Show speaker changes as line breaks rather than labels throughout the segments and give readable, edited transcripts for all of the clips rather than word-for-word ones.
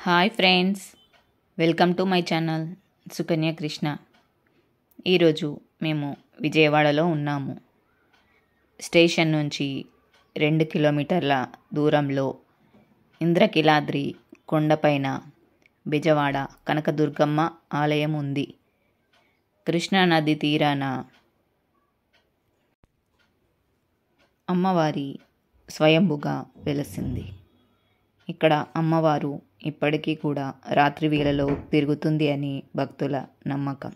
Hi friends, welcome to my channel Sukanya Krishna. ఈరోజు మేము విజయవాడలో ఉన్నాము. స్టేషన్ నుంచి 2 కిలోమీటర్ల దూరంలో ఇంద్రకీలాద్రి కొండపైన బెజవాడ కనకదుర్గమ్మ ఆలయం ఉంది. కృష్ణానది తీరాన అమ్మవారి స్వయంభుగా వెలసింది. ఇక్కడ అమ్మవారు ఇప్పటికీ కూడా రాత్రి వేళలో తిరుగుతుంది అని భక్తుల నమ్మకం.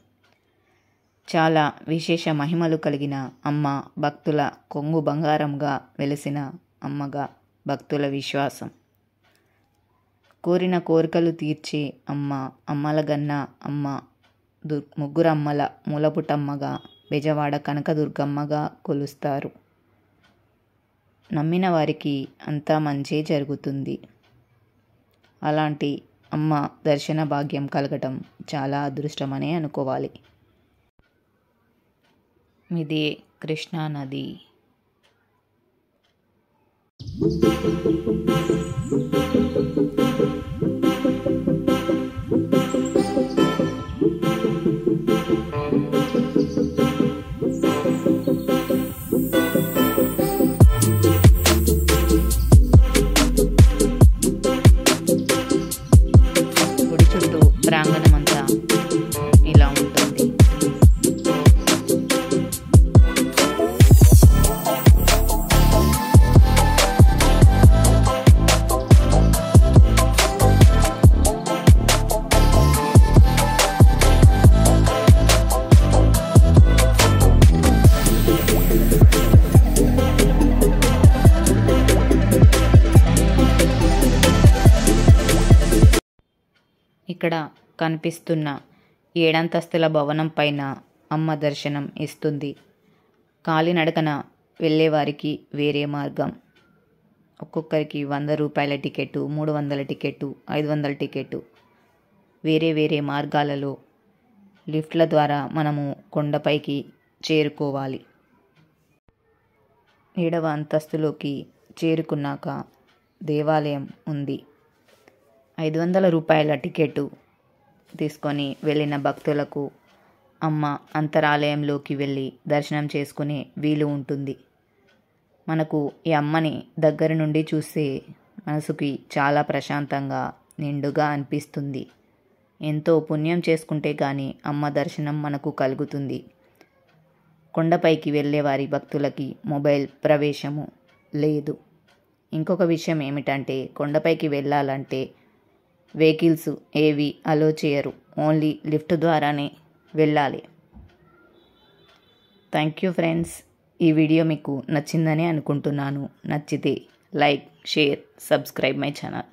చాలా విశేష మహిమలు కలిగిన అమ్మ, భక్తుల కొంగు బంగారంగా వెలిసిన అమ్మగా భక్తుల విశ్వాసం. కోరిన కోరికలు తీర్చే అమ్మ, అమ్మలగన్న అమ్మ, ముగ్గురమ్మల మూలపుటమ్మగా బెజవాడ కనకదుర్గమ్మగా కొలుస్తారు. నమ్మిన వారికి అంతా మంచే జరుగుతుంది. అలాంటి అమ్మ దర్శన భాగ్యం కలగటం చాలా అదృష్టమనే అనుకోవాలి. ఇదే కృష్ణానది. చుట్టూ ప్రాంగణం అంతా ఇలా ఉంటుంది. ఇక్కడ కనిపిస్తున్న 7 అంతస్తుల భవనం పైన అమ్మ దర్శనం ఇస్తుంది. కాలినడకన వెళ్ళేవారికి వేరే మార్గం. ఒక్కొక్కరికి 100 రూపాయల టికెట్టు, 300 టికెట్టు, 500 టికెట్టు, వేరే వేరే మార్గాలలో లిఫ్ట్ల ద్వారా మనము కొండపైకి చేరుకోవాలి. 7వ అంతస్తులోకి చేరుకున్నాక దేవాలయం ఉంది. 500 రూపాయల టికెట్టు తీసుకొని వెళ్ళిన భక్తులకు అమ్మ అంతరాలయంలోకి వెళ్ళి దర్శనం చేసుకునే వీలు ఉంటుంది. మనకు ఈ అమ్మని దగ్గర నుండి చూస్తే మనసుకి చాలా ప్రశాంతంగా, నిండుగా అనిపిస్తుంది. ఎంతో పుణ్యం చేసుకుంటే కానీ అమ్మ దర్శనం మనకు కలుగుతుంది. కొండపైకి వెళ్ళే వారి భక్తులకి మొబైల్ ప్రవేశము లేదు. ఇంకొక విషయం ఏమిటంటే, కొండపైకి వెళ్ళాలంటే వెహికల్స్ ఏవి అలో చేయరు. ఓన్లీ లిఫ్ట్ ద్వారానే వెళ్ళాలి. Thank you friends. ఈ వీడియో మీకు నచ్చిందని అనుకుంటున్నాను. నచ్చితే like, share, subscribe my channel.